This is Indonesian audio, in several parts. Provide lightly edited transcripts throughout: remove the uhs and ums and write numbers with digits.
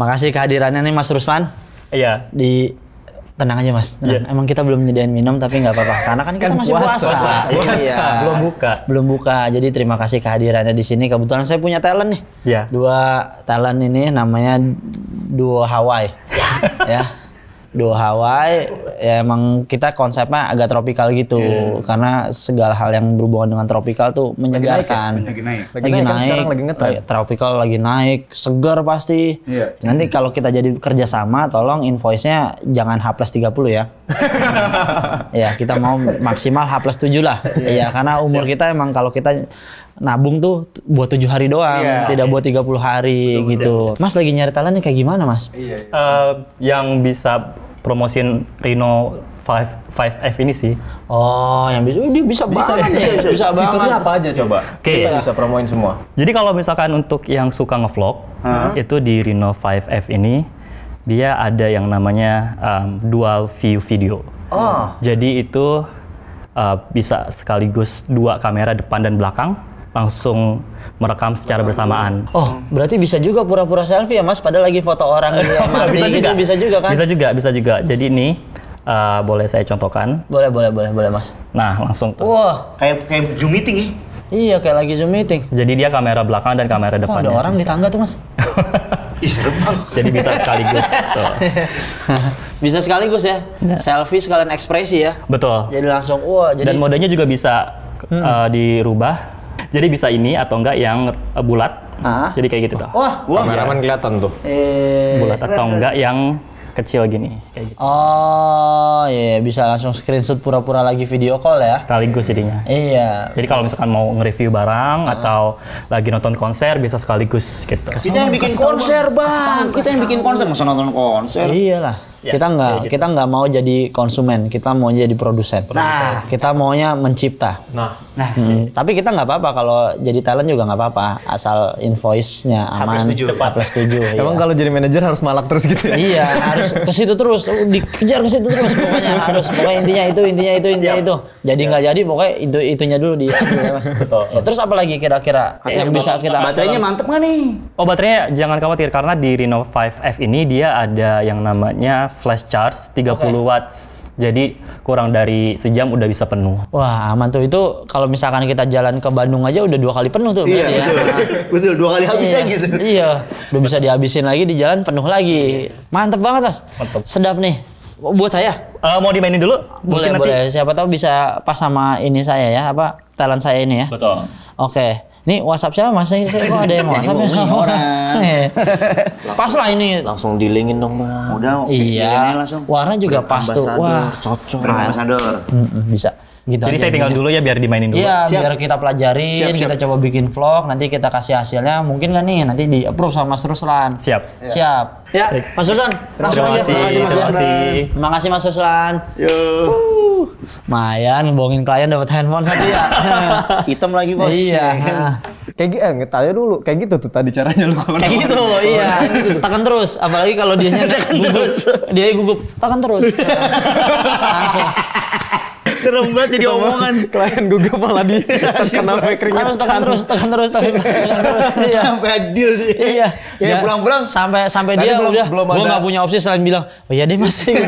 Makasih kehadirannya nih Mas Ruslan. Iya. Tenang aja Mas. Tenang. Emang kita belum nyediain minum tapi nggak apa-apa. Karena kan kita masih puasa. Iya. Belum buka. Jadi terima kasih kehadirannya di sini. Kebetulan saya punya talent nih. Iya. 2 talent ini namanya Duo Hawaii. Ya. Duo Hawaii, ya emang kita konsepnya agak tropikal gitu, karena segala hal yang berhubungan dengan tropikal tuh menyegarkan. Lagi naik. Lagi naik. Sekarang lagi ngetren. Tropical lagi naik, segar pasti. Iya. Nanti kalau kita jadi kerjasama, tolong invoice-nya jangan H+30 ya. Ya kita mau maksimal H+7 lah. Iya, karena umur kita emang kalau kita nabung tuh buat 7 hari doang, tidak buat 30 hari gitu. Mas lagi nyari talentnya kayak gimana Mas? Yang bisa promosiin Reno 5F ini sih. Oh, yang bisa, dia bisa banget nih, bisa banget. Fiturnya apa aja coba? Oke. Kita bisa promoin semua. Jadi kalau misalkan untuk yang suka ngevlog, itu di Reno 5F ini dia ada yang namanya dual view video. Jadi itu bisa sekaligus 2 kamera depan dan belakang langsung merekam secara bersamaan. Oh, berarti bisa juga pura-pura selfie ya Mas, padahal lagi foto orang gitu mati gitu, bisa juga kan? Bisa juga. Jadi ini boleh saya contohkan. Boleh Mas. Nah, langsung tuh. Wah, Kayak Zoom meeting ya? iya kayak lagi Zoom meeting. Jadi dia kamera belakang dan kamera Kok depannya. ada orang di tangga tuh Mas? Ih, serem banget. Jadi bisa sekaligus. Tuh. Bisa sekaligus ya? Selfie sekalian ekspresi ya? Betul. Jadi langsung, wah jadi... Dan modenya juga bisa dirubah. Jadi bisa ini atau enggak yang bulat. Jadi kayak gitu tuh. Wah, Kameraman kelihatan tuh. Bulat atau enggak yang kecil gini. Kayak gitu. Oh, iya bisa langsung screenshot pura-pura lagi video call ya? Sekaligus jadinya. Iya. Jadi kalau misalkan mau nge-review barang atau lagi nonton konser bisa sekaligus gitu. Kita yang bikin konser, Bang. Kita yang bikin konser, masa nonton konser. Iyalah. Ya, kita nggak mau jadi konsumen, kita mau jadi produsen. Nah, kita maunya mencipta. Nah, Tapi kita nggak apa-apa kalau jadi talent juga nggak apa-apa, asal invoice-nya aman. H+7. emang kalau jadi manajer harus malak terus gitu ya? Iya, harus ke situ terus, dikejar ke situ terus pokoknya harus. Pokoknya intinya itu. Jadi nggak jadi pokoknya itunya dulu dia. Mas. Betul. Ya, terus apa lagi kira-kira yang bisa kita? baterainya mantep nggak nih? Oh, baterainya jangan khawatir karena di Reno 5F ini dia ada yang namanya flash charge 30 watts. Jadi kurang dari sejam udah bisa penuh. Wah, aman tuh. Itu kalau misalkan kita jalan ke Bandung aja udah 2 kali penuh tuh berarti ya. Betul, 2 kali habisnya gitu. Iya, udah bisa dihabisin lagi di jalan penuh lagi. Mantep banget Mas. Mantep. Sedap nih. Buat saya. Mau dimainin dulu? Boleh. Siapa tahu bisa pas sama ini saya ya, talent saya ini ya. Betul. Oke. Nih WhatsApp siapa Mas? Saya kok ada yang WhatsApp ya? Pas lah ini. Langsung dilingin dong, Bang. Udah, Iya. langsung. Warna juga pas tuh. Wah, Cocok. Brand ambassador. bisa. Gitu Jadi aja saya tinggal intinya. dulu ya biar dimainin dulu. Iya, biar kita pelajarin, kita coba bikin vlog, nanti kita kasih hasilnya. Mungkin nggak nih, nanti di-approve sama Mas Ruslan. Siap. Siap. Ya, Mas Ruslan. Langsung aja. Terima kasih. Terima kasih Mas Ruslan. Mayan, ngebohongin klien dapat handphone satu ya. Hitam lagi, Bos. Iya. Kayak tanya dulu, kayak gitu tuh tadi caranya lu. Kayak gitu, iya. Tekan terus, apalagi kalau dia gugup, tekan terus. Langsung. Serem banget jadi omongan. Klien gugup malah di kena fake ring. Harus tekan terus. Iya. Sampai adil sih. Iya. Ya pulang-pulang sampai Tadi dia udah belum gua ada. nggak punya opsi selain bilang, "Oh iya deh, Mas." Gitu.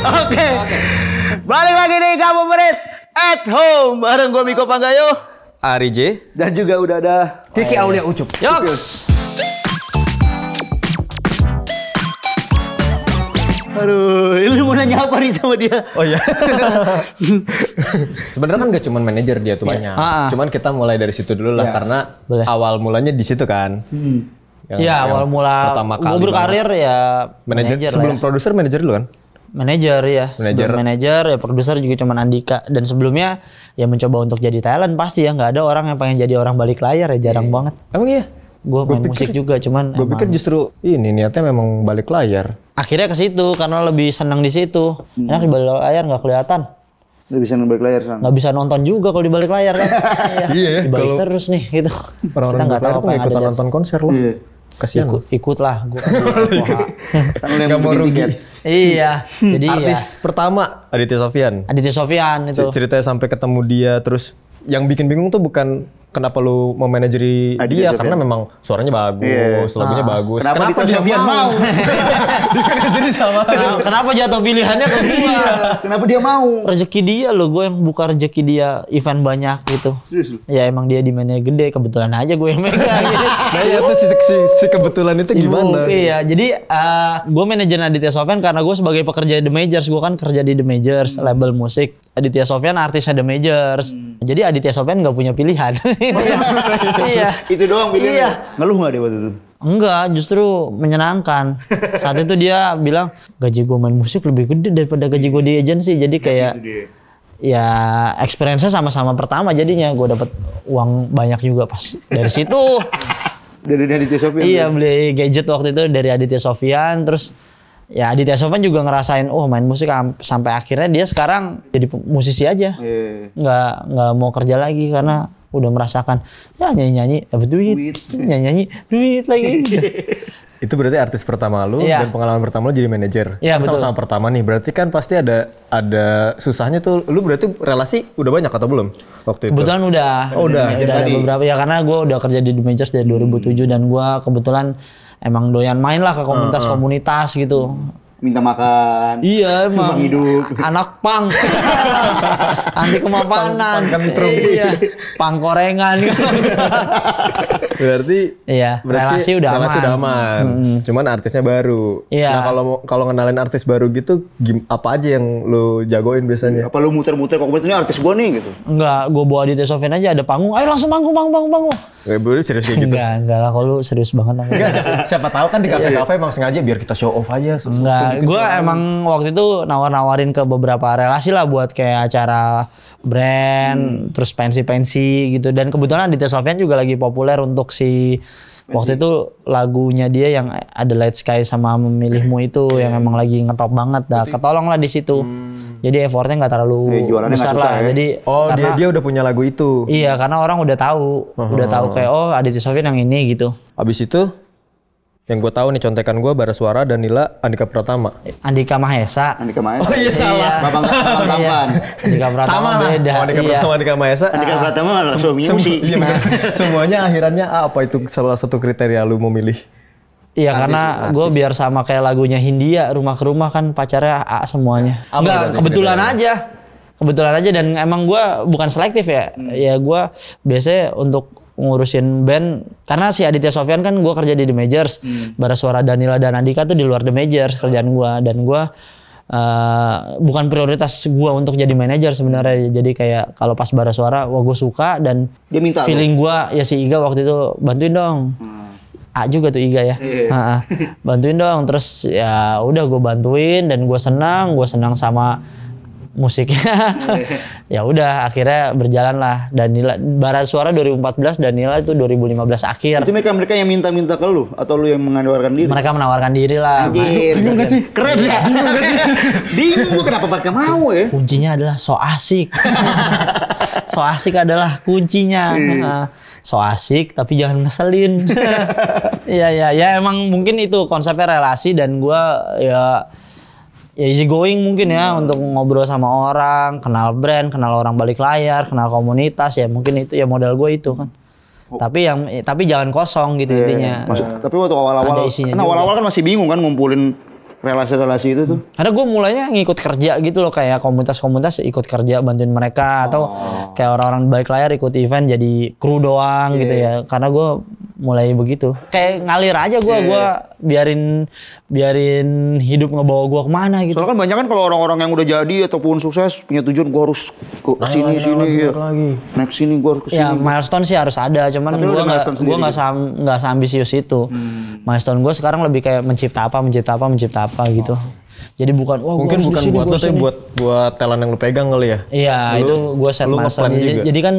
Oke. Balik lagi nih kamu Merit at home bareng gue Miko Panggayo Ari J dan juga udah ada Kiki Aulia Ucup. Yoks. aduh, ini mau nanya apa nih sama dia? Oh iya. Sebenarnya kan gak cuma manajer dia tuh banyak. Cuman kita mulai dari situ dulu lah karena awal mulanya di situ kan. Iya, awal mula gue berkarir ya manajer sebelum produser manajer dulu kan? Manajer ya. Manajer. Sebelum manajer ya produser juga cuma Andika dan sebelumnya ya mencoba untuk jadi talent pasti ya, nggak ada orang yang pengen jadi orang balik layar ya, jarang banget. Emang iya? Gue main musik juga cuman Gue pikir justru ini niatnya memang balik layar. akhirnya ke situ karena lebih senang di situ. Enak di balik layar nggak kelihatan. Nggak bisa balik layar sana. Nggak bisa nonton juga kalau di balik layar kan. Iya ya, Di balik kalau terus nih gitu. orang-orang Kita nggak tahu apa yang ikutan ada. nonton konser loh. Iya. Kasihan. Ikut lah. Gua Nggak mau rugi. Iya. Jadi Artis pertama Aditya Sofyan. Aditya Sofyan itu. Ceritanya sampai ketemu dia terus yang bikin bingung tuh bukan kenapa lu memanajeri dia? Karena memang suaranya bagus, lagunya bagus. Kenapa dia mau? Dimanajeri sama. Kenapa jatuh pilihannya ke gua? Kenapa dia mau? Rezeki dia loh, gue yang buka rezeki dia event banyak gitu. Ya emang dia demandnya gede, kebetulan aja gue yang megang gitu. Nah ya itu si kebetulan itu gimana? Iya, jadi gue manajer Aditya Sofyan karena gue sebagai pekerja The Majors, gue kan kerja di The Majors, label musik. Aditya Sofyan artisnya The Majors. Jadi Aditya Sofyan nggak punya pilihan. Iya. Itu doang pilihannya. Iya. Ngeluh nggak dia waktu itu? Enggak, justru menyenangkan. Saat itu dia bilang gaji gue main musik lebih gede daripada gaji gue di agency. Jadi kayak ya experience-nya sama-sama pertama jadinya. Gue dapet uang banyak juga pas dari situ. Dari Aditya Sofyan? Iya, beli gadget waktu itu dari Aditya Sofyan. Terus ya Aditya Sofyan juga ngerasain, main musik sampai akhirnya dia sekarang jadi musisi aja. Nggak mau kerja lagi karena udah merasakan ya nyanyi-nyanyi dapat duit. Nyanyi-nyanyi duit lagi. Itu berarti artis pertama lu dan pengalaman pertama lu jadi manajer. Iya, betul. Sama-sama pertama nih. Berarti kan pasti ada susahnya tuh. Lu berarti relasi udah banyak atau belum waktu itu? Kebetulan udah. Oh, udah. Udah ada beberapa ya karena gue udah kerja di The Majors dari 2007 dan gue kebetulan emang doyan main lah ke komunitas-komunitas gitu. Minta makan. Iya emang. Hidup. Anak pang. Anti kemapanan. Iya. Pang korengan. Berarti relasi udah aman. Cuman artisnya baru. Iya. Nah kalau ngenalin artis baru gitu, apa aja yang lu jagoin biasanya? Apa lu muter-muter kok ini artis gua nih gitu? Enggak, gua bawa Aditya Sofyan aja ada panggung. Ayo langsung panggung. Gak boleh serius kayak gitu? Enggak lah, kalau lu serius banget. Enggak, siapa tahu kan di kafe-kafe emang sengaja biar kita show off aja. Enggak, gue emang waktu itu nawar-nawarin ke beberapa relasi lah buat kayak acara brand, terus pensi-pensi gitu. Dan kebetulan Aditya Sofyan juga lagi populer untuk waktu itu lagunya dia yang ada Light Sky sama Memilihmu itu yang emang lagi ngetop banget. Ketolong lah di situ. Jadi effortnya nggak terlalu besar lah. Jadi karena, dia udah punya lagu itu. Iya, karena orang udah tahu, kayak Aditya Sofyan yang ini gitu. Abis itu yang gue tahu nih contekan gue Bara Suara, Danila, Andika Pratama. Andika Mahesa. Oh iya salah. Babang Tampan. Andika Pratama beda. Andika Pratama, Andika Mahesa. Andika Pratama suaminya Usi. Semuanya akhirannya apa itu salah satu kriteria lu memilih? Iya karena gue biar sama kayak lagunya Hindia, Rumah ke Rumah kan pacarnya A semuanya. Enggak, kebetulan aja dan emang gue bukan selektif ya. Ya gue biasanya untuk ngurusin band karena si Aditya Sofyan kan gue kerja di The Majors, Bara Suara, Danila dan Andika tuh di luar The Majors kerjaan gue dan gue bukan prioritas gue untuk jadi manajer sebenarnya. Jadi kayak kalau pas Bara Suara, gue suka dan dia minta feeling gue ya si Iga waktu itu bantuin dong. A juga tuh Iga ya, bantuin dong. Terus ya udah gue bantuin dan gue senang sama musiknya. Ya udah akhirnya berjalan lah. Danila Bara Suara 2014, Danila itu 2015 akhir. Itu mereka yang minta ke lu atau lu yang menawarkan diri? Mereka menawarkan diri lah. Bingung gak sih? Keren ya? Bingung gak sih? Bingung kenapa mereka mau ya? Kuncinya adalah so asik. So asik adalah kuncinya. So asik tapi jangan ngeselin. Ya emang mungkin itu konsepnya relasi dan gua ya easy going mungkin ya untuk ngobrol sama orang, kenal brand, kenal orang balik layar, kenal komunitas ya mungkin itu ya modal gue itu kan. Tapi jangan kosong gitu intinya. Tapi waktu awal-awal kan masih bingung kan ngumpulin relasi-relasi itu tuh. Karena gue mulainya ngikut kerja gitu loh, kayak komunitas-komunitas ikut kerja bantuin mereka atau kayak orang-orang balik layar ikut event jadi kru doang gitu ya. Karena gue mulai begitu. Kayak ngalir aja gue biarin hidup ngebawa gue kemana gitu. Soalnya kan banyak kan kalau orang-orang yang udah jadi ataupun sukses punya tujuan gue harus ke sini ya. Next sini gue harus ke sini. Ya milestone sih harus ada, cuman gue nggak seambisius itu. Milestone gue sekarang lebih kayak mencipta apa gitu. Jadi bukan mungkin bukan buat lo tapi buat talent yang lu pegang kali ya. Iya, itu gue set milestone. Jadi kan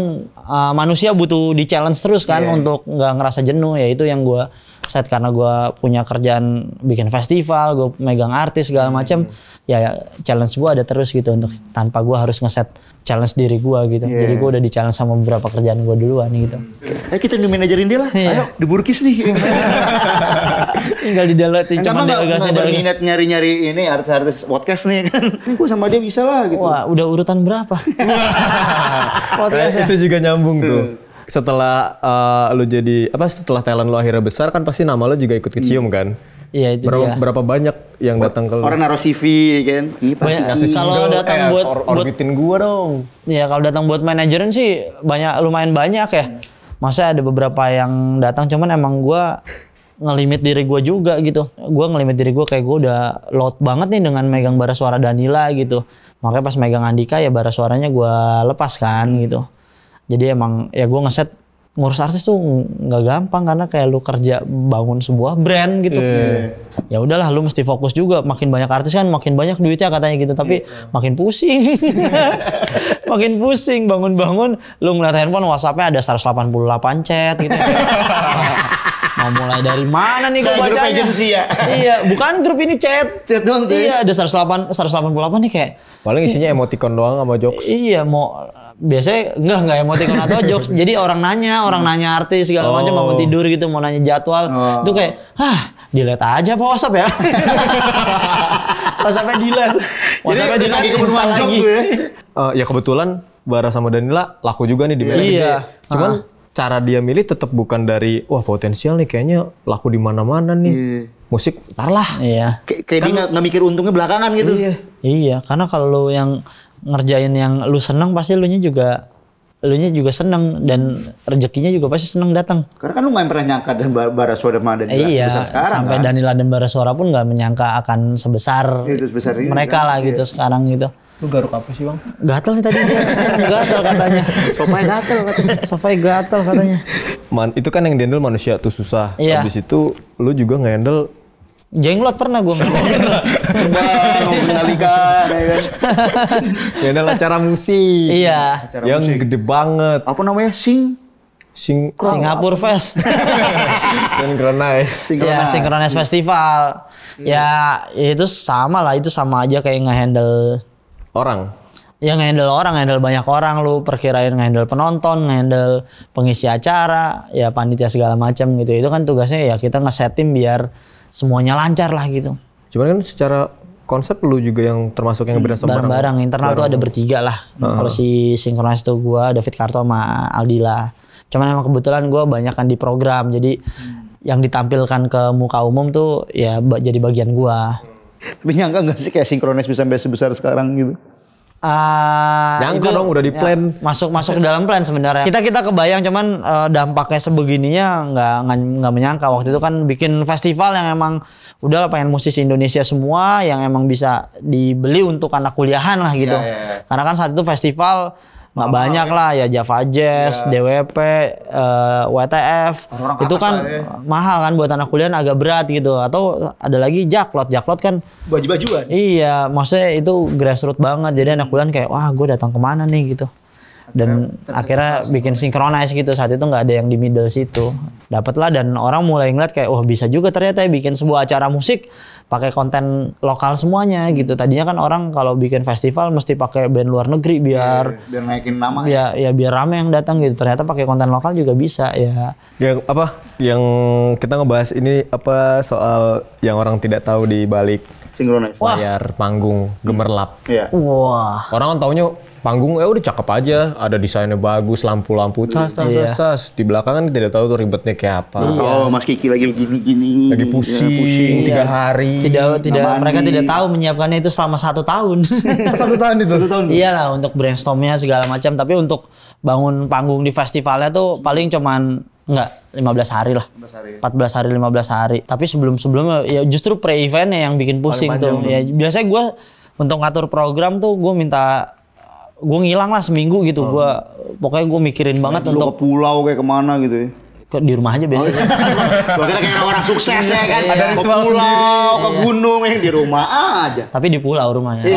manusia butuh di challenge terus kan untuk nggak ngerasa jenuh, ya itu yang gue set karena gue punya kerjaan bikin festival, gue megang artis segala macam. Ya challenge gue ada terus gitu untuk tanpa gue harus ngeset challenge diri gue gitu. Jadi gue udah di challenge sama beberapa kerjaan gue duluan gitu. Ayo kita di-manajerin dia lah. Ayo di Burkis nih. Tinggal di dalatin cuma dia berminat nyari-nyari ini artis podcast nih kan. Gue sama dia bisa lah gitu. Wah, udah urutan berapa? Podcast itu juga nyambung tuh. setelah lu jadi setelah talent lu akhirnya besar kan pasti nama lu juga ikut kecium kan? Iya itu dia. Berapa banyak yang datang ke lu? Orang naruh CV kan. Kalau datang buat orbitin gua dong. Iya, kalau datang buat manajerin sih lumayan banyak ya. Masa ada beberapa yang datang, cuman emang gua ngelimit diri gua juga gitu. Gua ngelimit diri gua kayak gua udah load banget nih dengan megang bara suara Danila gitu. Makanya pas megang Andika ya bara suaranya gua lepas kan gitu. Jadi emang ya gua ngeset ngurus artis tuh nggak gampang karena kayak lu kerja bangun sebuah brand gitu. Ya udahlah lu mesti fokus juga. Makin banyak artis kan makin banyak duitnya katanya gitu, tapi makin pusing. Makin pusing bangun-bangun lu ngeliat handphone WhatsApp-nya ada 188 chat gitu. Mau mulai dari mana nih gue bacanya? Grup agency ya? Iya, bukan grup ini chat. Chat doang tuh. Iya, ada 188 nih kayak. Paling isinya emoticon doang sama jokes. Iya, biasanya enggak emoticon atau jokes. Jadi orang nanya artis segala macam mau tidur gitu, mau nanya jadwal. Itu kayak, delete aja apa WhatsApp ya? WhatsApp-nya delete. WhatsApp-nya delete instal lagi. Ya kebetulan Bara sama Danila laku juga nih di Merah Gede. Cuman cara dia milih tetap bukan dari potensial nih kayaknya laku di mana-mana nih. Musik ntar lah. Iya. Kayak dia nggak mikir untungnya belakangan gitu. Iya, karena kalau lu yang ngerjain yang lu seneng pasti elunya juga seneng dan rezekinya juga pasti seneng datang. Karena kan lu nggak pernah nyangka dan Bara Suara dan iya, sebesar sekarang sampai kan? Danila dan Bara Suara pun nggak menyangka akan sebesar ini mereka kan? lah gitu sekarang gitu. Lu garuk apa sih Bang? Gatel nih tadi dia. Gatel katanya. Sofanya gatel katanya. Itu kan yang handle manusia tuh susah. Iya. Habis itu lu juga nge-handle jenglot pernah gue Bang, mengendalikan ya kan. nge-handle acara musik. Iya. Yang gede banget. Apa namanya? Singapura Fest. Synchronize. Ya, Synchronize Festival. Ya, itu sama aja kayak nge-handle orang. Ya nge-handle banyak orang, lu perkirain nge-handle penonton, nge-handle pengisi acara, ya panitia segala macam gitu. Itu kan tugasnya ya kita nge-set tim biar semuanya lancar lah gitu. Cuman kan secara konsep lu juga yang termasuk yang berasal bareng-bareng. Internal tuh ada bertiga lah. Kalau si Synchronize tuh gua, David Karto sama Aldila. Cuman emang kebetulan gua banyakan di program. Jadi yang ditampilkan ke muka umum tuh ya jadi bagian gua. Tapi nyangka nggak sih kayak Synchronize bisa sampai sebesar sekarang gitu? Nyangka dong udah di plan. Ya, masuk dalam plan sebenarnya. Kita kebayang cuman dampaknya sebegininya nggak menyangka. Waktu itu kan bikin festival yang emang udah pengen musisi Indonesia semua yang emang bisa dibeli untuk anak kuliahan lah gitu. Karena kan saat itu festival nggak banyak lah ya, Java Jazz, DWP, WTF. Itu kan mahal kan buat anak kuliah agak berat gitu. Atau ada lagi Jaklot kan baju-bajuan. Iya, maksudnya itu grassroots banget. Jadi anak kuliah kayak wah gue datang kemana nih gitu. Dan akhirnya bikin Synchronize gitu. Saat itu nggak ada yang di middle situ. Dapatlah dan orang mulai ngeliat kayak wah bisa juga ternyata ya bikin sebuah acara musik pakai konten lokal semuanya gitu. Tadinya kan orang kalau bikin festival mesti pakai band luar negeri biar naikin nama ya biar rame yang datang gitu. Ternyata pakai konten lokal juga bisa ya. Yang kita ngebahas ini soal yang orang tidak tahu di balik Synchronize layar panggung gemerlap. Wah. Orang kan taunya panggung udah cakep aja, ada desainnya bagus, lampu-lampu tas. Di belakang kan tidak tahu tuh ribetnya kayak apa. Mas Kiki lagi gini. Lagi pusing 3 hari. Tidak mereka tidak tahu menyiapkannya itu selama 1 tahun. 1 tahun itu. Iyalah untuk brainstormnya segala macam, tapi untuk bangun panggung di festivalnya tuh paling cuman 15 hari lah. 14 hari 15 hari. Tapi sebelumnya ya justru pre-eventnya yang bikin pusing tuh. Ya biasanya gue untuk ngatur program tuh gue ngilang lah seminggu gitu. Pokoknya gue mikirin banget untuk ke pulau kayak kemana gitu ya. Di rumah aja biasanya. Gue kira kayak orang sukses ya kan. Ada ke pulau, ke gunung yang di rumah aja. Tapi di pulau rumahnya.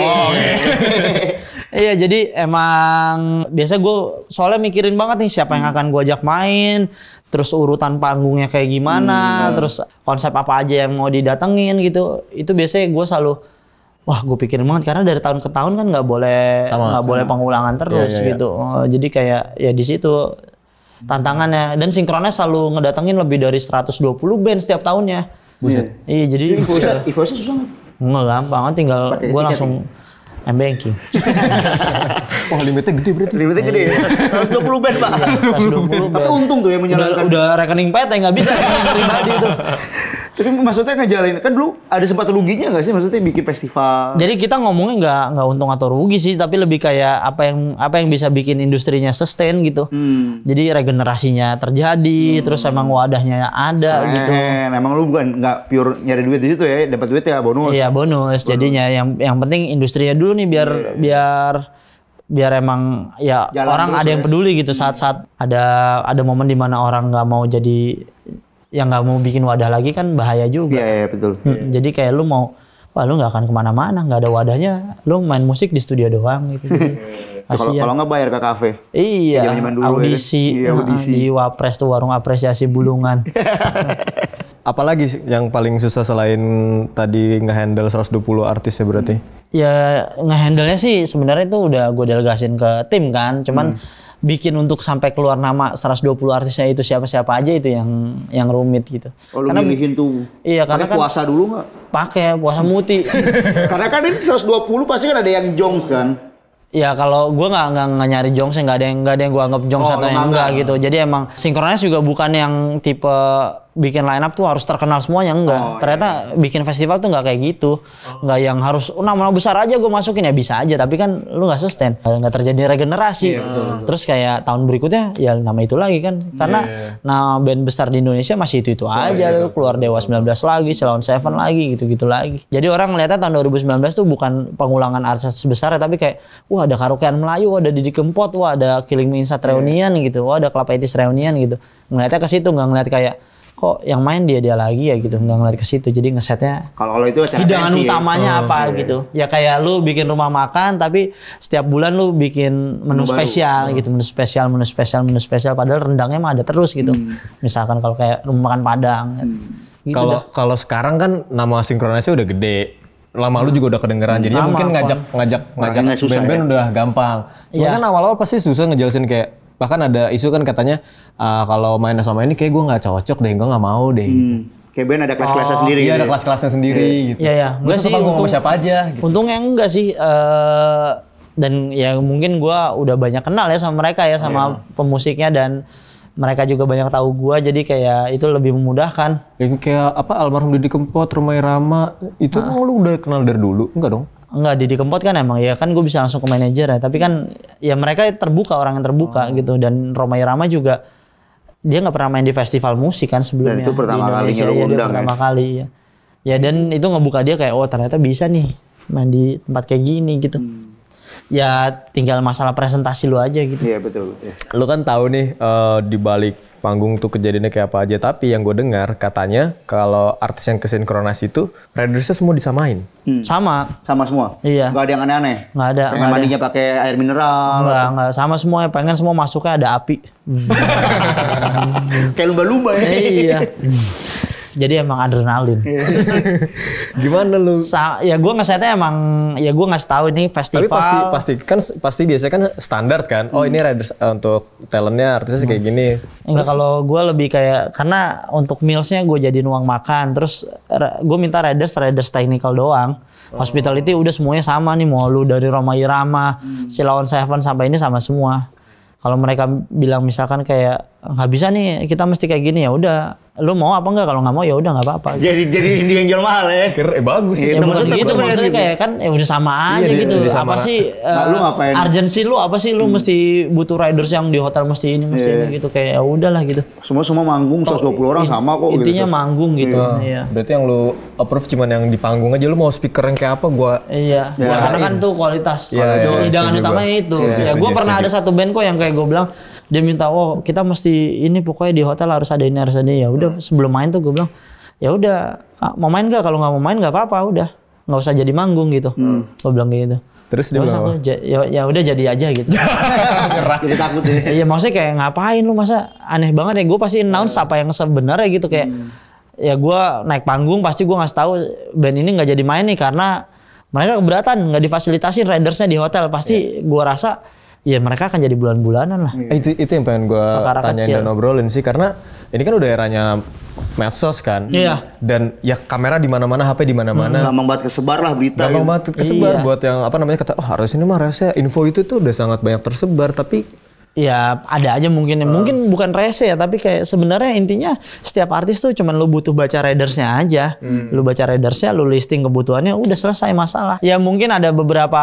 Iya, jadi emang biasa gue soalnya mikirin banget nih siapa yang akan gue ajak main, terus urutan panggungnya kayak gimana, terus konsep apa aja yang mau didatengin gitu. Itu biasanya gue selalu gue pikirin banget karena dari tahun ke tahun kan nggak boleh pengulangan terus gitu. Jadi kayak ya di situ tantangannya, dan Synchronize selalu ngedatengin lebih dari 120 band setiap tahunnya. Buset. Iya, jadi invoice susah nggak? Nggak gampang, tinggal gue langsung M-Banking. Wah, limitnya gede berarti. Limitnya gede. 120 band, Pak. 120 Tapi untung tuh yang menjalankan. Udah rekening PT nggak bisa rekening pribadi itu. Tapi maksudnya ngejalanin, kan dulu ada sempat ruginya nggak sih? Maksudnya bikin festival. Jadi kita ngomongnya nggak untung atau rugi sih, tapi lebih kayak apa yang bisa bikin industrinya sustain gitu. Jadi regenerasinya terjadi, terus emang wadahnya ada gitu. Emang lu bukan nggak pure nyari duit di situ ya, dapat duit ya bonus. Iya bonus. Jadinya yang penting industrinya dulu nih biar emang ya Jalan orang terus ada yang ya. peduli gitu saat ada momen dimana orang nggak mau jadi yang nggak mau bikin wadah lagi kan bahaya juga. Iya betul. Jadi kayak lu nggak akan kemana-mana, nggak ada wadahnya, lu main musik di studio doang gitu. Kalau nggak bayar ke kafe. Iya, Zaman-zaman dulu audisi, ya. Iya, audisi. di Wapres tuh warung apresiasi Bulungan. Apalagi sih yang paling susah selain tadi nge-handle 120 artis ya berarti? Ya ngehandle-nya sih sebenarnya itu udah gue delegasin ke tim kan, cuman bikin untuk sampai keluar nama 120 artisnya itu siapa-siapa aja itu yang rumit gitu. Oh, lu milihin tuh. Iya, karena kan puasa dulu nggak? pakai puasa muti. Karena kan ini 120 pasti kan ada yang jongs kan. Ya kalau gue nggak nyari jongs, nggak ada yang gue anggap jongs atau yang enggak gitu. Jadi emang sinkronis juga bukan yang tipe bikin line up tuh harus terkenal semuanya, enggak. Ternyata bikin festival tuh nggak kayak gitu. Nggak yang harus nama besar aja gue masukin, ya bisa aja. Tapi kan lu nggak sustain, nggak terjadi regenerasi. Betul. Terus kayak tahun berikutnya ya nama itu lagi kan. Karena nah band besar di Indonesia masih itu aja. Lu keluar Dewa 19 lagi, Ceylon Seven lagi, gitu-gitu lagi. Jadi orang ngeliatnya tahun 2019 tuh bukan pengulangan artis besar, tapi kayak wah ada Karaokean Melayu, ada Didi Kempot, wah ada Killing Me Inside Reunion gitu, wah ada Club 80s Reunion gitu. Ngeliatnya ke situ, nggak ngeliat kayak kok yang main dia lagi ya gitu, nggak ngeliat ke situ. Jadi ngesetnya Kalau itu acara hidangan pensi, utamanya apa gitu. Ya kayak lu bikin rumah makan tapi setiap bulan lu bikin menu spesial gitu, menu spesial padahal rendangnya mah ada terus gitu. Misalkan kalau kayak rumah makan Padang gitu. Kalau sekarang kan nama sinkronisnya udah gede. Lama lu juga udah kedengeran, jadinya mungkin ngajak band-band udah gampang. Cuma kan awal-awal pasti susah ngejelasin kayak bahkan ada isu kan katanya kalau main sama ini kayak gue nggak cocok deh, gue nggak mau deh. Gitu. Kayak band ada kelas-kelasnya sendiri. Iya gitu. ada kelas-kelasnya sendiri gitu. Iya. Gue satu panggung sama siapa aja. Gitu. Untungnya enggak sih. Dan ya mungkin gue udah banyak kenal ya sama mereka ya, sama pemusiknya, dan mereka juga banyak tahu gue, jadi kayak itu lebih memudahkan. Yang kayak apa almarhum Didi Kempot, Romai Rama, itu emang lu udah kenal dari dulu? Enggak dong? Enggak, Didi Kempot kan emang ya kan gue bisa langsung ke manajer ya, tapi kan ya mereka terbuka, orang yang terbuka gitu. Dan Romai Rama juga dia nggak pernah main di festival musik kan sebelumnya. Dan itu pertama kalinya lu undang pertama kali ya. Ya dan itu ngebuka dia kayak oh ternyata bisa nih main di tempat kayak gini gitu. Ya tinggal masalah presentasi lu aja gitu. Iya betul. Lu kan tahu nih di balik panggung tuh kejadiannya kayak apa aja, tapi yang gue dengar katanya kalau artis yang kesinkronis itu ridersnya semua disamain. Sama semua. Iya. Gak ada yang aneh-aneh. Nggak ada. Pengen mandinya pakai air mineral. Nggak sama semua, ya pengen semua masuknya ada api. Kayak lumba-lumba ya. Iya. Jadi emang adrenalin. Gimana lu? Ya gue ngesetnya emang, ya gue ngasih tahu ini festival. Tapi pasti biasanya kan standar kan. Oh ini riders untuk talentnya artisnya kayak gini. Enggak, kalau gue lebih kayak karena untuk mealsnya gue jadiin uang makan. Terus gue minta riders technical doang. Hospitality udah semuanya sama nih. Mau lu dari Romai Rama, Ceylon Seven sampai ini sama semua. Kalau mereka bilang misalkan kayak nggak bisa nih kita mesti kayak gini, ya udah. Lu mau apa enggak? Kalau nggak mau ya udah nggak apa-apa. Jadi ini yang jual mahal ya. Bagus sih. Ya maksudnya gitu, maksudnya kayak kan ya udah sama aja gitu. Apa sih lu ngapain? urgency lu apa sih, lu mesti butuh riders yang di hotel mesti ini mesti ini gitu, kayak ya udahlah gitu. Semua manggung 120 orang sama kok. Intinya gitu. manggung gitu. Iya. Berarti yang lu approve cuman yang di panggung aja, lu mau speaker yang kayak apa gua. Iya. Ya, karena kan tuh kualitas. Hidangan utamanya itu. Ya gue pernah ada satu band kok yang kayak gue bilang, dia minta oh kita mesti ini pokoknya di hotel harus ada ini harus ada ini. Ya udah sebelum main tuh gue bilang ya udah mau main gak, kalau nggak mau main nggak apa-apa, udah nggak usah jadi manggung gitu. Gue bilang gitu. Terus dia bilang ya udah jadi aja gitu. Jadi takut ya. Iya maksudnya kayak ngapain lu, masa aneh banget ya. Gue pasti announce apa yang sebenarnya gitu, kayak ya gue naik panggung pasti gue ngasih tahu band ini nggak jadi main nih karena mereka keberatan nggak difasilitasin ridersnya di hotel. Pasti gue rasa ya mereka akan jadi bulan-bulanan lah. Itu yang pengen gue tanyain dan obrolin sih, karena ini kan udah eranya medsos kan. Iya. Dan ya kamera di mana-mana, HP di mana-mana. Gampang banget kesebar lah berita. Gampang gitu. banget kesebar Iya. buat yang apa namanya kata, oh harus ini mah rese. Info itu tuh udah sangat banyak tersebar, tapi Ya ada aja mungkin bukan rese ya, tapi kayak sebenarnya intinya setiap artis tuh cuman lu butuh baca ridersnya aja. Lu baca ridersnya, lu listing kebutuhannya, udah selesai masalah. Ya mungkin ada beberapa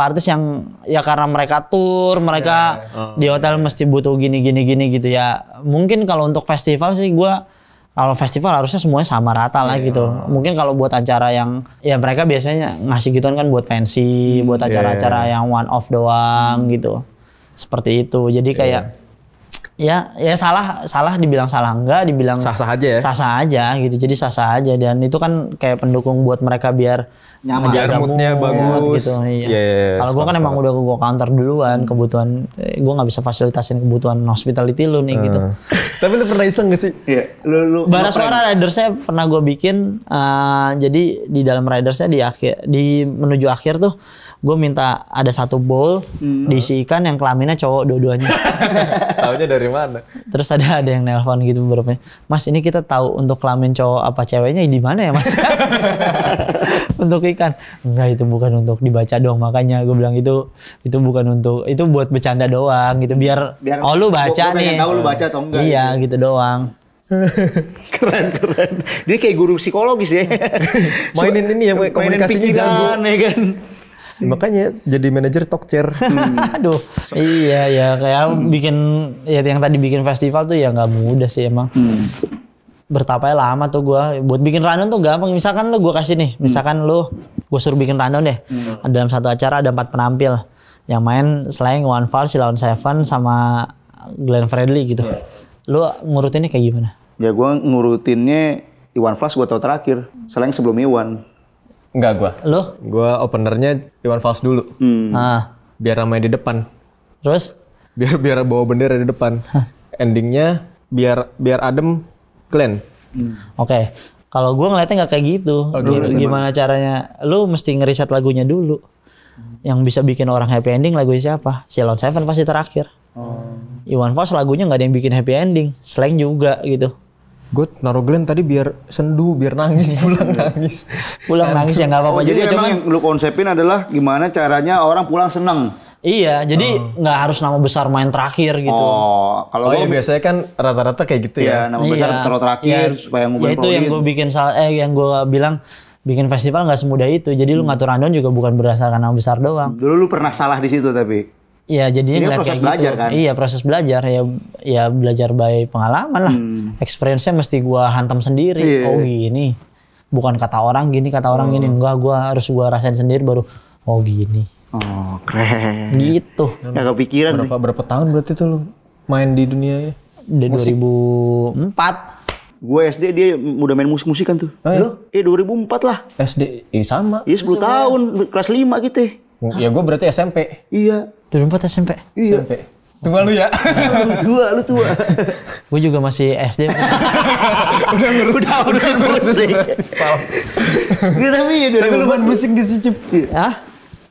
artis yang ya karena mereka tour, mereka di hotel mesti butuh gini gitu ya. Mungkin kalau untuk festival sih kalau festival harusnya semuanya sama rata lah gitu. Mungkin kalau buat acara yang ya mereka biasanya ngasih gituan kan buat pensi, buat acara-acara yang one off doang gitu. Seperti itu. Jadi kayak ya salah dibilang salah enggak, dibilang sah-sah aja ya. Sah-sah aja gitu. Jadi sah-sah aja dan itu kan kayak pendukung buat mereka biar Nyaman. menjaga moodnya bagus gitu. Iya. Yeah, Kalau gua kan emang udah gua counter duluan kebutuhan gua nggak bisa fasilitasin kebutuhan hospitality lu nih gitu. Tapi lu pernah iseng gak sih? Iya. Lu Bara suara ridersnya pernah gue bikin, jadi di dalam ridersnya di menuju akhir tuh gue minta ada satu bowl diisi ikan yang kelaminnya cowok dua-duanya. Taunya dari mana? Terus ada yang nelpon gitu beberapa, Mas ini kita tahu untuk kelamin cowok apa ceweknya di mana ya Mas? Untuk ikan, enggak itu bukan untuk dibaca doang, makanya gue bilang itu bukan untuk, itu buat bercanda doang gitu biar oh lu baca nih. Tahu lu baca atau enggak. Iya gitu doang. Keren. Dia kayak guru psikologis ya. Mainin ini ya, komunikasinya jago. Ya kan. Makanya jadi manajer talk chair. Aduh, iya ya kayak bikin ya yang tadi bikin festival tuh ya nggak mudah sih emang. Bertapanya lama tuh gua buat bikin rundown tuh gampang. Misalkan lu gua kasih nih, misalkan lu gua suruh bikin rundown deh. Dalam satu acara ada 4 penampil yang main selain One Fall, Silon Seven sama Glenn Fredly gitu. Lu ngurutinnya kayak gimana? Ya gua ngurutinnya Iwan Fals gua tahu terakhir. Selain sebelum Iwan. Enggak gua. Lu? Gua openernya Iwan Fals dulu. Ah, Biar ramai di depan. terus? Biar bawa bendera di depan. Endingnya biar adem Glenn. Oke. Kalau gua ngeliatnya nggak kayak gitu. Gimana caranya? Lu mesti ngeriset lagunya dulu. Yang bisa bikin orang happy ending lagunya siapa? Silon Seven pasti terakhir. Iwan Fals lagunya nggak ada yang bikin happy ending. Slang juga gitu. Gue naruh Glenn tadi biar sendu, biar nangis, pulang nangis. Pulang nangis ya nggak apa-apa Jadi juga. memang Cuman yang lu konsepin adalah gimana caranya orang pulang seneng. iya, jadi nggak harus nama besar main terakhir gitu. Oh, kalau Oh iya biasanya kan rata-rata kayak gitu ya ya. nama besar taruh terakhir supaya Ya ngubah itu yang gue bikin yang gue bilang bikin festival nggak semudah itu. Jadi lu ngatur rundown juga bukan berdasarkan nama besar doang. Dulu lu pernah salah di situ tapi. Iya, jadinya Ini ngeliat proses kayak belajar gitu. kan? Iya, proses belajar ya belajar by pengalaman lah. Experience-nya mesti gua hantam sendiri. Iya. Oh gini. Bukan kata orang gini, kata orang gini. Enggak, gua harus rasain sendiri baru oh gini. Oh, keren. Gitu. Ya kepikiran nih. Berapa tahun berarti tuh lu main di dunia ya? Dari 2004. Gue SD dia udah main musik-musikan tuh. Lu? 2004 lah. SD sama. Iya 10 tahun, kelas 5 gitu. Ya gue berarti SMP. Iya. 2004 SMP. SMP. Tua lu ya? Lu tua. Gue juga masih SD. Udah musik. Iya tapi ya Tapi lu main musik gak sih, Cip? Hah?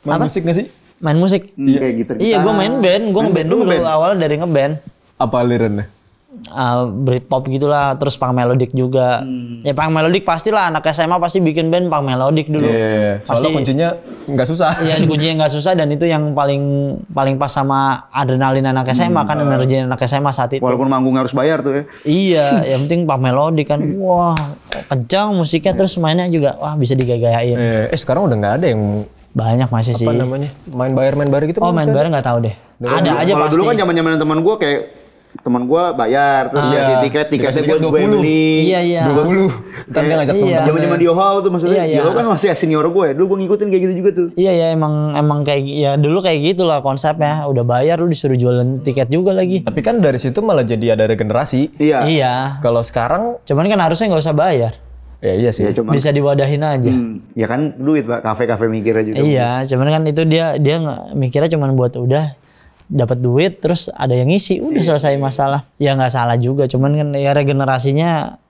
Main musik gak sih? Main musik? Kayak gitar. Iya, gue main band. Gue ngeband dulu. Awalnya dari ngeband. Apa alirannya? Britpop gitulah, terus punk melodic juga. Ya punk melodic pastilah anak SMA pasti bikin band punk melodic dulu. Iya. Soalnya kuncinya nggak susah. Iya, kuncinya nggak susah dan itu yang paling pas sama adrenalin anak SMA kan, energi anak SMA saat itu. Walaupun manggung harus bayar tuh ya. Iya, yang penting punk melodic kan. Wah, kencang musiknya terus mainnya juga wah bisa digagain. Sekarang udah nggak ada yang Banyak masih sih. apa namanya main bayar gitu. Oh, main bareng nggak tahu deh. Ada aja Kalau pasti. dulu kan zaman-zaman teman gue kayak teman gue bayar terus dikasih tiketnya Tiket gue beli. Iya. 20. Ntar dia ngajak Iya. temen-temen. Zaman-zaman di Ohio tuh maksudnya. Iya. Diohao kan masih senior gue ya. Dulu gue ngikutin kayak gitu juga tuh. Iya ya emang kayak ya dulu kayak gitulah konsepnya. Udah bayar lu disuruh jualan tiket juga lagi. Tapi kan dari situ malah jadi ada regenerasi. Iya. Iya. Kalau sekarang Cuman kan harusnya nggak usah bayar. ya iya sih. Ya cuma Bisa diwadahin aja. ya kan duit Pak, kafe-kafe mikirnya juga. Iya, cuman kan itu dia nggak mikirnya cuman buat udah dapat duit terus ada yang ngisi udah selesai masalah. Ya nggak salah juga, cuman kan ya regenerasinya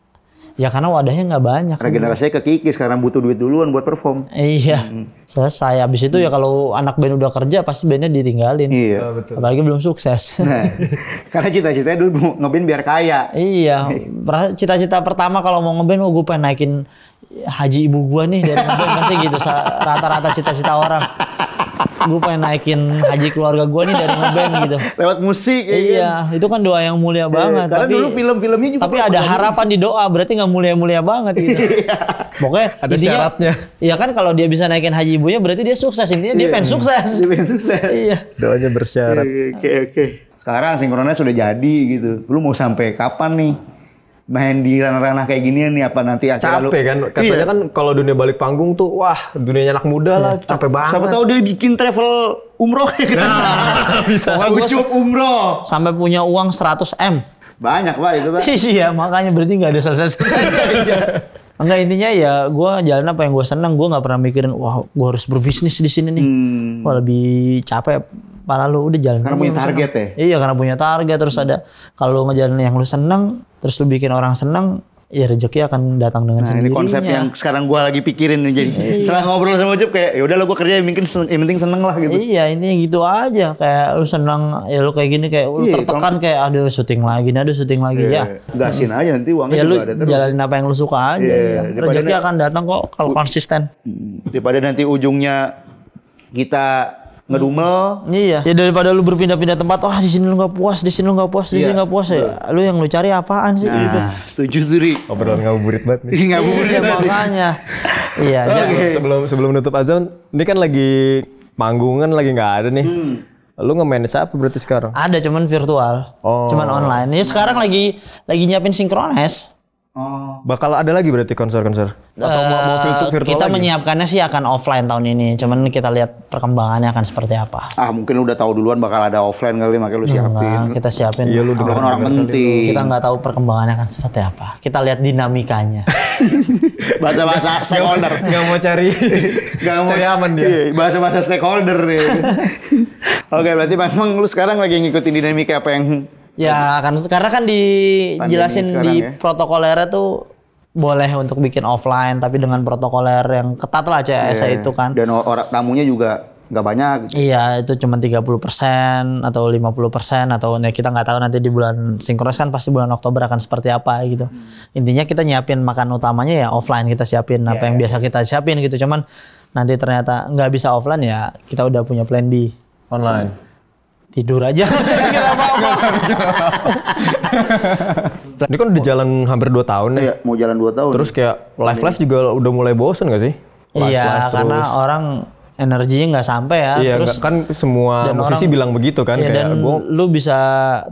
Ya karena wadahnya nggak banyak. Regenerasinya kekikis sekarang butuh duit duluan buat perform. Iya. Selesai. Abis itu ya kalau anak band udah kerja pasti bandnya ditinggalin. Iya. Betul. Apalagi belum sukses. Nah, karena cita-citanya dulu ngeband biar kaya. Iya. Cita-cita pertama kalau mau ngeband, gue pengen naikin haji ibu gua nih dari ngeband. Pasti gitu. Rata-rata cita-cita orang. Gue pengen naikin haji keluarga gue nih dari ngeband gitu. Lewat musik ya. Iya, itu kan doa yang mulia banget. Karena tapi dulu film-filmnya juga. Tapi ada harapan di doa, berarti nggak mulia-mulia banget gitu. Pokoknya Ada intinya, syaratnya. Iya kan kalau dia bisa naikin haji ibunya, berarti dia sukses. Intinya dia pengen sukses. Dia pengen sukses. Iya. Doanya bersyarat. Oke. Sekarang sinkronnya sudah jadi gitu. Lu mau sampai kapan nih main di ranah-ranah kayak ginian nih, apa nanti akhirnya Capek kan? Katanya kan kalau dunia balik panggung tuh, wah dunianya anak muda lah, capek banget. Siapa tahu dia bikin travel umroh ya kan. Bisa. Pokoknya gue Ucup umroh. sampai punya uang 100 M. Banyak Pak itu Pak. Iya, makanya berarti nggak ada selesai-selesai. Enggak, intinya ya gue jalan apa yang gue senang. Gue nggak pernah mikirin, wah gue harus berbisnis di sini nih. Wah lebih capek. Malah lu udah jalan. Karena punya target ya? Iya, karena punya target. Terus ada, kalau lu ngejalanin yang lu seneng, terus lu bikin orang seneng, ya rezeki akan datang dengan sendirinya. Ini konsep yang sekarang gua lagi pikirin nih. Jadi setelah ngobrol sama Ucup kayak ya udah lo gua kerja yang penting seneng lah gitu. Iya, ini gitu aja. Kayak lu seneng, ya lu kayak gini, kayak lu tertekan kayak aduh syuting lagi, ya. Gasin aja nanti uangnya Ya lu juga ada terus. jalanin apa yang lu suka aja. Ya. Rezeki akan datang kok kalau konsisten. Daripada nanti ujungnya kita ngedumel. Iya. Ya daripada lu berpindah-pindah tempat, wah di sini lu nggak puas, di sini lu nggak puas, di sini nggak puas ya. Lu yang lu cari apaan sih? Gitu. Nah, setuju tuh Ri. Obrolan ngabuburit banget nih. Ngabuburit Ya banget. makanya. Iya. Sebelum nutup azan, ini kan lagi manggungan lagi nggak ada nih. Lu nge-manage apa berarti sekarang? Ada cuman virtual, cuman online. Ya sekarang lagi nyiapin Synchronize. Oh. Bakal ada lagi berarti konser-konser? Atau mau virtual kita lagi? menyiapkannya sih akan offline tahun ini. Cuman kita lihat perkembangannya akan seperti apa. Mungkin lu udah tahu duluan bakal ada offline kali, makanya lu siapin. Enggak, kita siapin. Iya lu Lu kan orang penting. Kita nggak tahu perkembangannya akan seperti apa. Kita lihat dinamikanya. Bahasa-bahasa stakeholder. Nggak mau cari. Gak mau Cari aman dia. Iya, bahasa-bahasa stakeholder nih. Oke, berarti memang lu sekarang lagi ngikutin dinamika apa yang Ya kan karena kan dijelasin Pandemi di sekarang ya. protokolernya tuh boleh untuk bikin offline tapi dengan protokoler yang ketat lah CSA itu kan. Dan orang tamunya juga nggak banyak. Iya, itu cuma 30% atau 50% atau ya kita nggak tahu nanti di bulan Synchronize kan pasti bulan Oktober akan seperti apa gitu. Intinya kita nyiapin makan utamanya ya offline, kita siapin apa yang biasa kita siapin gitu. Cuman nanti ternyata nggak bisa offline ya kita udah punya plan B. Online. Tidur aja. Ini kan udah jalan hampir 2 tahun nih. Iya, mau jalan 2 tahun. Terus kayak live juga udah mulai bosen gak sih? Iya, Live karena terus. orang energinya nggak sampai ya. Iya, Terus kan semua dan musisi orang- bilang begitu kan. iya, Kayak dan gua lu bisa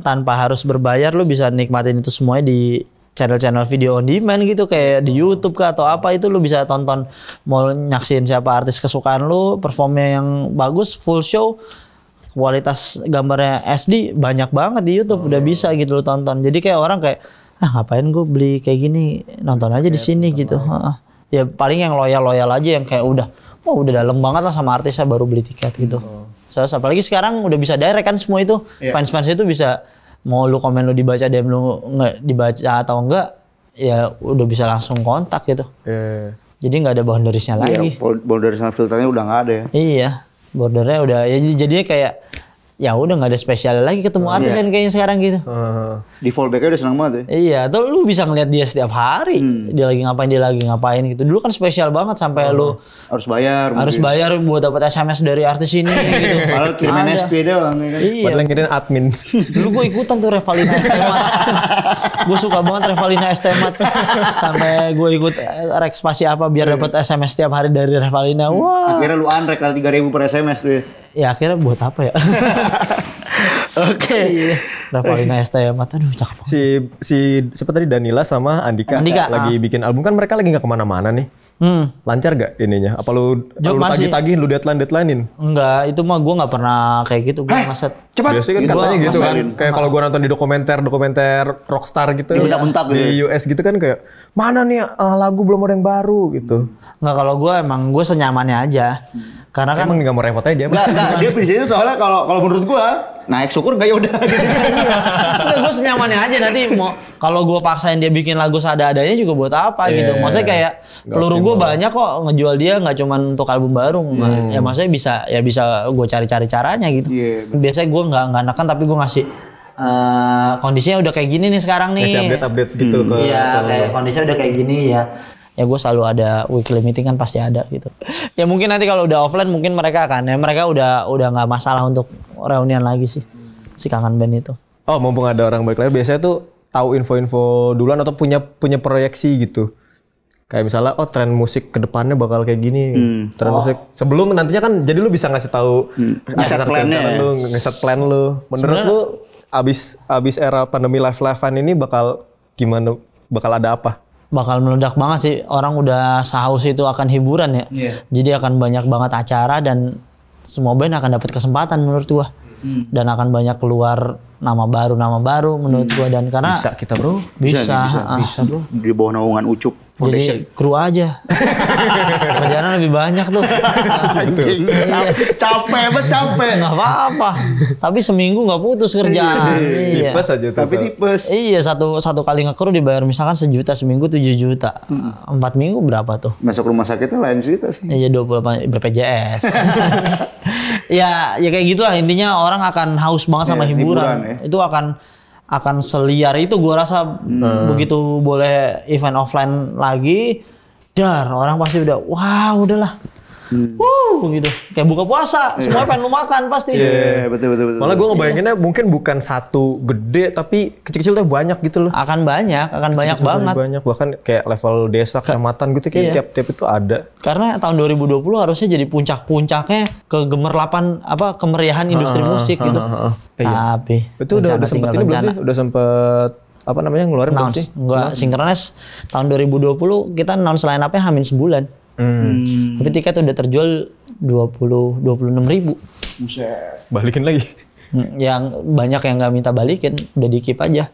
tanpa harus berbayar, lu bisa nikmatin itu semuanya di channel-channel video on demand gitu kayak di YouTube kah atau apa itu lu bisa tonton, mau nyaksin siapa artis kesukaan lu, performnya yang bagus, full show, kualitas gambarnya SD banyak banget di YouTube udah bisa gitu lu tonton. Jadi kayak orang kayak ngapain gue beli kayak gini, nonton aja di sini gitu. Ya paling yang loyal aja yang kayak udah dalam banget lah sama artisnya baru beli tiket gitu. Terus apalagi sekarang udah bisa direct kan semua itu. Fans-fans itu bisa mau lu komen lu dibaca DM lu nggak dibaca atau enggak ya udah bisa langsung kontak gitu. Jadi nggak ada boundariesnya lagi. Border sama filternya udah nggak ada ya. Iya, bordernya udah ya jadinya kayak ya udah nggak ada spesial lagi ketemu artis kan kayaknya sekarang gitu. Di fallback-nya udah senang banget ya. Iya, tuh lu bisa ngeliat dia setiap hari. Dia lagi ngapain gitu. Dulu kan spesial banget sampai lu Harus bayar. harus bayar buat dapat SMS dari artis ini gitu. Padahal kiriman Ada. SP doang ya kan. Iya. Padahal ngirim admin. Dulu gue ikutan tuh Revalina Estemat. Gue suka banget Revalina Estemat. Sampai gue ikut rek spasi apa biar dapat SMS setiap hari dari Revalina. Wah. Akhirnya lu unrek kali 3.000 per SMS tuh ya. Ya akhirnya buat apa ya? Oke. Revalina Estemat, aduh cakep banget. Si siapa tadi Danila sama Andika, Andika, lagi bikin album kan mereka lagi nggak kemana-mana nih. Lancar gak ininya? Apa lu Masih. tagih-tagih, lu deadlinein? Enggak, itu mah gue nggak pernah kayak gitu. Gue ngeset. Cepat. Biasanya kan Gitu. katanya gitu kan. Masarin. Kayak kalau gua nonton di dokumenter rockstar gitu. Dibentak-bentak gitu Di US gitu kan kayak mana nih lagu belum ada yang baru gitu. Nggak, kalau gue emang gue senyamannya aja. Karena kan Emang nggak mau repot aja dia. Enggak, dia prinsipnya soalnya kalau menurut gua naik syukur nggak ya udah. Gue senyamannya aja nanti mau kalau gue paksain dia bikin lagu seadanya juga buat apa gitu. Maksudnya kayak peluru gue banyak kok ngejual dia nggak cuma untuk album baru. Ya maksudnya bisa gue cari-cari caranya gitu. Biasanya gue nggak neken tapi gue ngasih kondisinya udah kayak gini nih sekarang nih. Kasih update gitu ke. Iya, kayak kondisinya udah kayak gini ya. Ya gue selalu ada weekly meeting kan pasti ada gitu. Ya mungkin nanti kalau udah offline mungkin mereka udah nggak masalah untuk reunian lagi sih si Kangen Band itu. Oh mumpung ada orang balik lagi biasanya tuh tahu info-info duluan atau punya proyeksi gitu. Kayak misalnya tren musik kedepannya bakal kayak gini. Tren musik sebelum nantinya kan jadi lu bisa ngasih tahu ngeset plannya. Lu ngeset plan lu. Menurut lu abis era pandemi live-livean ini bakal gimana? Bakal ada apa? Bakal meledak banget sih, orang udah sahaus itu akan hiburan ya. Jadi akan banyak banget acara dan semua band akan dapat kesempatan menurut gua. Dan akan banyak keluar nama baru menurut gua dan karena bisa kita bro. Bisa bro. Di bawah naungan Ucup Foundation. Jadi kru aja. Kerjaan lebih banyak tuh. Capek. Nggak apa-apa. Tapi seminggu nggak putus kerjaan. Tipes aja tuh. Tapi tipes. Iya satu kali ngekru dibayar misalkan 1 juta seminggu 7 juta. 4 minggu berapa tuh? Masuk rumah sakitnya lain cerita sih. Iya 28 BPJS. ya kayak gitulah intinya orang akan haus banget sama hiburan. Itu akan seliar itu gua rasa begitu boleh event offline lagi orang pasti udah udahlah. Gitu. Kayak buka puasa, semua pengen lu makan pasti. Iya, betul. Malah gue ngebayanginnya mungkin bukan satu gede tapi kecil-kecil tuh banyak gitu loh. Akan banyak banget. Banyak bahkan kayak level desa, kecamatan gitu kayak tiap itu ada. Karena tahun 2020 harusnya jadi puncak-puncaknya kemeriahan industri musik gitu. Tapi itu udah sempet ini belum sih? Udah sempet ngeluarin belum sih? Enggak, Synchronize tahun 2020 kita announce line up-nya hamin sebulan. Tapi tiket udah terjual 26.000. Buset. Balikin lagi. Yang banyak yang nggak minta balikin, udah di-keep aja.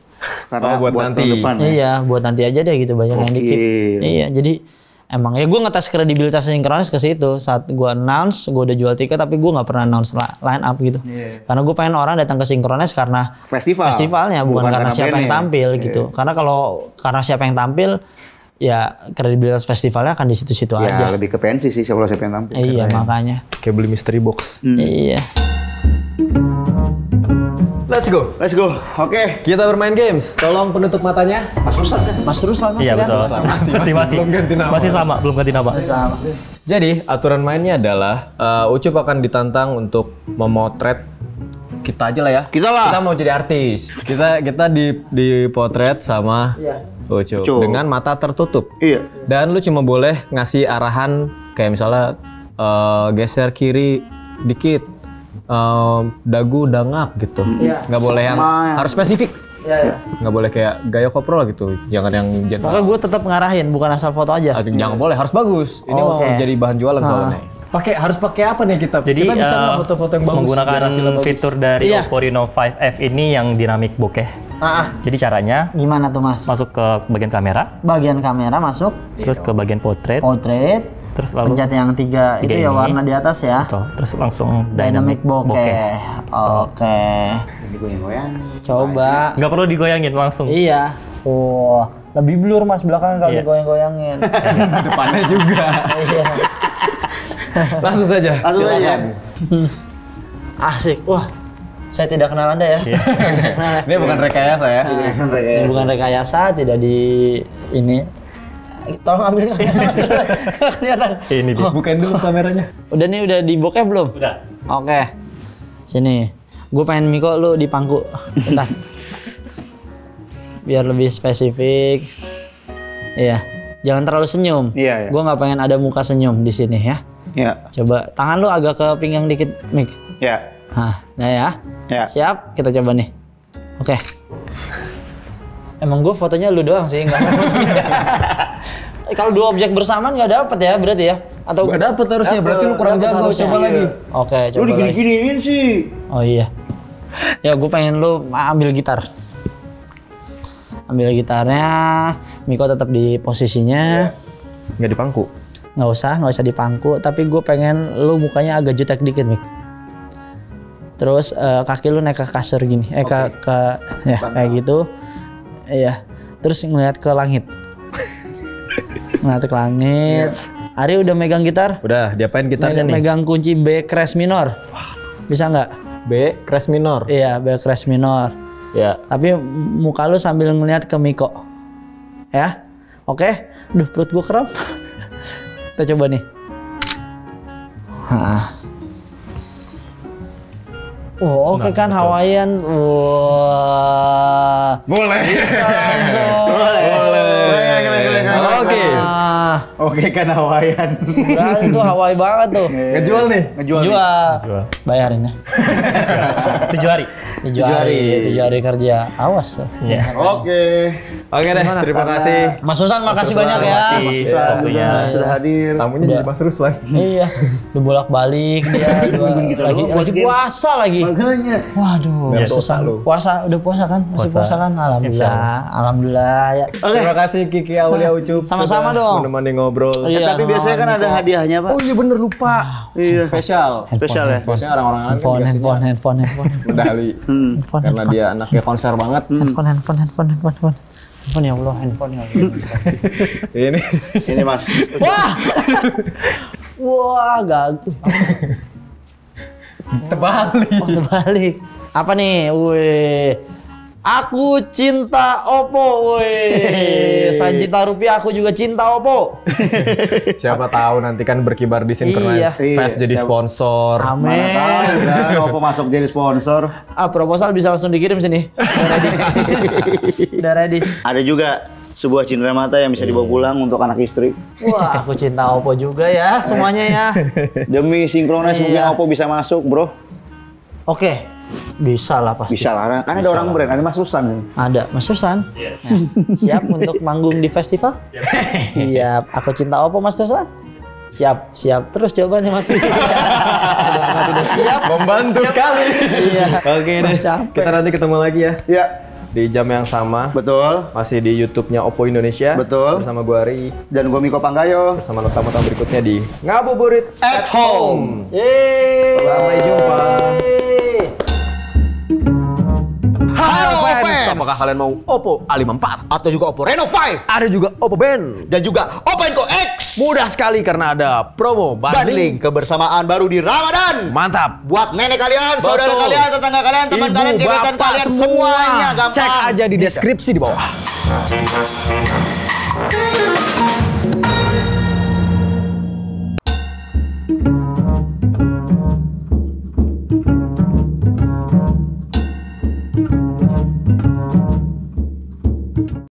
Karena buat nanti. Depan, iya, buat nanti aja deh gitu banyak yang di-keep. Iya, jadi emang ya gue ngetes kredibilitas Synchronize ke situ. Saat gue announce, gue udah jual tiket tapi gue nggak pernah announce line up gitu. Karena gue pengen orang datang ke Synchronize karena festivalnya bukan karena siapa yang tampil gitu. Karena karena siapa yang tampil ya kredibilitas festivalnya akan di situ-situ aja. Lebih ke pensi sih kalau siapa yang tampil. Iya, makanya. Kayak beli mystery box. Iya. Let's go. Oke. Kita bermain games. Tolong penutup matanya. Mas Ruslan masih Iya kan? betul. Masih. Belum ganti nama. Masih sama, belum ganti nama. Sama. Jadi aturan mainnya adalah Ucup akan ditantang untuk memotret kita aja lah ya. Kita mau jadi artis. Kita dipotret sama Ucup dengan mata tertutup. Iya. Dan lu cuma boleh ngasih arahan kayak misalnya geser kiri dikit, dagu dangak gitu. Nggak boleh yang harus spesifik. Nggak boleh kayak gaya koprol gitu. Jangan yang general. Pokoknya gue tetap ngarahin, bukan asal foto aja. Jangan boleh, harus bagus. Ini mau jadi bahan jualan soalnya. Harus pakai apa nih kita? Jadi Kita bisa nggak foto-foto yang bagus? menggunakan fitur dari Oppo Reno 5F ini yang dynamic bokeh. Jadi caranya Gimana tuh Mas? masuk ke bagian kamera, Bagian kamera masuk, terus ke bagian portrait, terus pencet yang 3 itu ya ini. warna di atas ya. Betul. Terus langsung Dynamic bokeh. Oke. Digoyang-goyang. Coba. Nggak perlu digoyangin langsung. Iya. Lebih blur Mas belakang kalau digoyang-goyangin. Depannya juga. Iya. Langsung saja. Silakan. Asik. Wah. Saya tidak kenal Anda ya. Ini bukan rekayasa ya. Ini bukan rekayasa, tidak di ini. Tolong ambil kamera Mas. Kelihatan. Ini dia. Bukain dulu kameranya. Udah nih, udah di bokeh belum? Udah. Oke. Sini. Gue pengen Miko lu di pangku. Bentar. Biar lebih spesifik. Iya. Jangan terlalu senyum. Iya. Gue nggak pengen ada muka senyum di sini ya. Iya. Coba tangan lu agak ke pinggang dikit, Mik. Ya. Nah ya. Ya. Siap, kita coba nih. Oke. Emang gue fotonya lu doang sih, nggak mau. Kalau 2 objek bersamaan nggak dapet ya berarti ya? Atau Nggak dapet harusnya, berarti lu kurang jago, coba lagi. Oke, coba Lu lagi. digini-giniin sih. Oh iya. Ya gue pengen lu ambil gitar. Ambil gitarnya, Miko tetap di posisinya. Nggak di pangku. Nggak usah di pangku. Tapi gue pengen lu mukanya agak jutek dikit, Mik. Terus kaki lu naik ke kasur gini. Ke ya kayak gitu. Iya. Terus ngeliat ke langit. Ngeliat ke langit. Ari udah megang gitar? Udah, diapain gitarnya nih? Megang kunci B crash minor. Bisa nggak? B crash minor. Iya, B crash minor. Ya. Tapi muka lu sambil ngeliat ke Miko. Ya? Oke? Duh, perut gua kram. Kita coba nih. Oh, oke kan Hawaiian. Wah. Boleh. Bisa langsung. Boleh. Oke. Oke kan Hawaiian. Nah, itu Hawaii banget tuh. Ngejual nih. Jual. Bayarin ya. 7 hari. 7 hari kerja. Awas tuh. Oke. Oke deh, terima kasih. Mas Susan makasih banyak ya. Waktunya. Sudah hadir. Tamunya jadi Mas Ruslan. Iya. Udah bolak-balik dia lagi puasa lagi. Makanya. Waduh, susah lu. Udah puasa kan? Masih puasa kan? Alhamdulillah ya. Terima kasih Kiki Aulia Ucup. Sama-sama sudah dong. menemani ngobrol. Iya, Tapi biasanya kan ada hadiahnya, Pak. Oh iya bener lupa. Iya. Spesial. Spesial ya. Biasanya orang-orang lain kan Handphone. medali. Karena dia anaknya konser banget. Handphone ya Allah, handphone ya Allah. Ini Mas. Wah, gagal. Terbalik. Apa nih? Wih. Aku cinta Oppo, woi. Selain cinta rupiah, aku juga cinta Oppo. Siapa tahu nanti kan berkibar di Synchronize Fest jadi sponsor. Amin. Mana tahu kan Oppo masuk jadi sponsor. Proposal bisa langsung dikirim sini. Udah ready. Ada juga sebuah cindera mata yang bisa dibawa pulang untuk anak istri. Wah, aku cinta Oppo juga ya, semuanya ya. Demi Synchronize mungkin Oppo bisa masuk, Bro. Oke. Bisa lah pasti. Bisa lah, kan ada orang brand, ada Mas Susan. Ada, Mas Susan. Yes. Nah, siap untuk manggung di festival? Siap. Aku cinta Oppo, Mas Susan? Siap. Terus jawabannya Mas Susan. Tidak siap. Membantu sekali. Iya. Oke deh, kita nanti ketemu lagi ya. Ya. Di jam yang sama. Betul. Masih di YouTube-nya Oppo Indonesia. Betul. Bersama gua Ari. Dan gua Miko Panggayo. Bersama tamu-tamu berikutnya di Ngabuburit At Home. Yeay. Sampai jumpa. Halo fans. Apakah kalian mau Oppo A54? Atau juga Oppo Reno 5. Ada juga Oppo Ben. Dan juga Oppo Enco X. Mudah sekali karena ada promo Bundling kebersamaan baru di Ramadan. Mantap. Buat nenek kalian, Betul. saudara kalian, tetangga kalian, teman Ibu, kalian, gebetan bapak, kalian, semua. semuanya gampang. Cek aja di deskripsi di bawah.